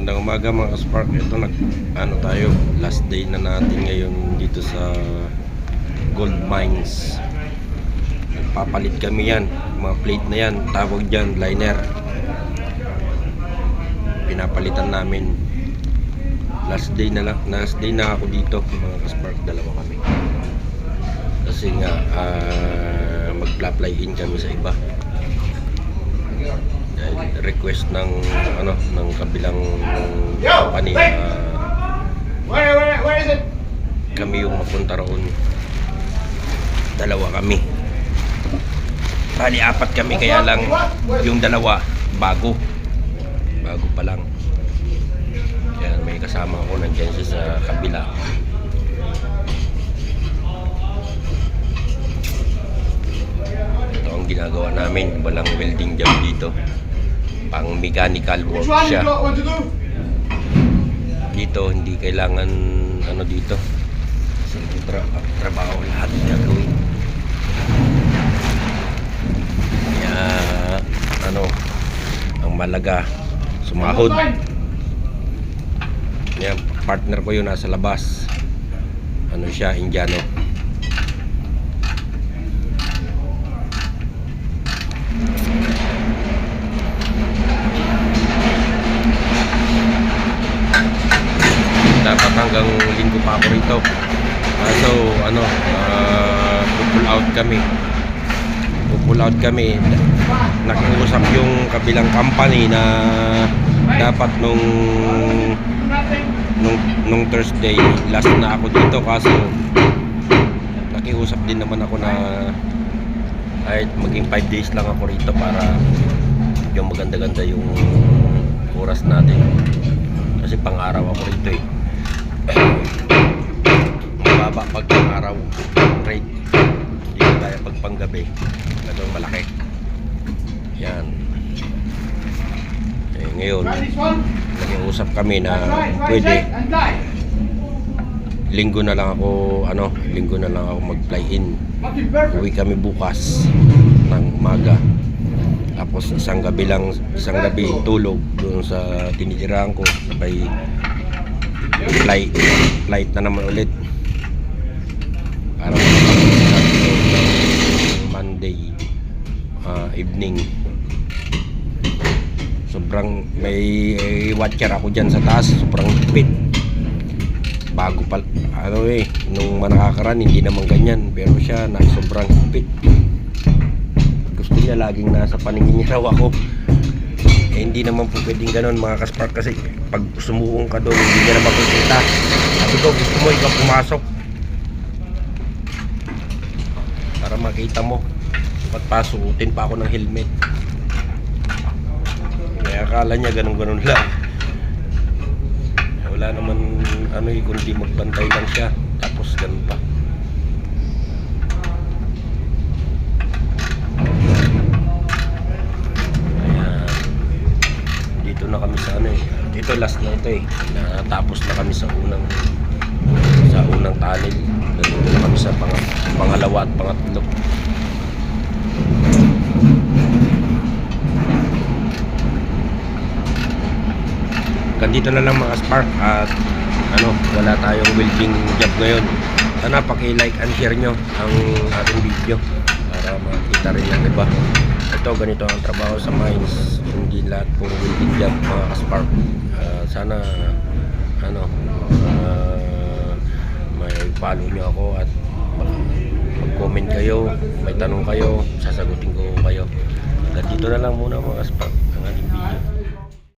Magandang umaga mga Spark. Ito ano tayo, last day na natin ngayon dito sa gold mines. Nagpapalit kami yan, mga plate na yan, tawag dyan liner. Pinapalitan namin. Last day na ako dito mga Spark, dalawa kami. Kasi nga magpa-fly in kami sa iba. Request ng ng kabilang company, Where is it? kami yung mapunta roon. Dalawa kami, bali apat kami, kaya lang yung dalawa bago pa lang. Kaya may kasama ako, nandiyan siya sa kabila. Ito ang ginagawa namin, walang welding job dito, pang mechanical work siya. Dito hindi kailangan dito trabaho, lahat gagawin. Kaya ang malaga sumahod. Yan, partner ko yun nasa labas, siya, Indiano. Dapat hanggang linggo pa ako rito. So pull out kami. Nakiusap yung kabilang company na dapat nung Thursday last na ako dito, kaso nakiusap din naman ako na kahit maging 5 days lang ako rito para yung maganda-ganda yung oras natin, kasi pang-araw ako rito eh. Mababa pag pang-araw rate, hindi ko kaya pag panggabi ganun malaki. Yan. Ngayon nag-uusap kami na pwede linggo na lang ako mag-fly in. Uwi kami bukas ng umaga, tapos isang gabi tulog doon sa tinitirahan ko, sabay flight na naman ulit para Monday evening. Sobrang may watcher ako dyan sa taas, sobrang fit. Bago pa nung manakakaraan hindi naman ganyan, pero siya sobrang fit. Gusto niya laging nasa paningin niya raw ako. Hindi naman po pwedeng ganun mga Kaspark, kasi pag sumuong ka doon hindi niya na makikita. Sabi ko, gusto mo ikaw pumasok para makita mo. Ba't pasuotin pa ako ng helmet? Kaya akala niya ganun-ganun lang. Wala naman kundi magbantay lang siya, tapos ganun pa. Na kami sa ito last na ito eh, natapos na kami sa unang tunnel. Nandito na kami sa pangalawa at pangatlo. Ganito na lang mga Spark, at wala tayong welding job ngayon. Sana paki-like and share nyo ang ating video para makita rin ng iba. Ito, ganito ang trabaho sa mines, hindi lahat puro welding job mga Spark. Sana may follow nyo ako at mag-comment kayo, may tanong kayo, sasagutin ko kayo. Ganito na lang muna mga Spark ang ating video.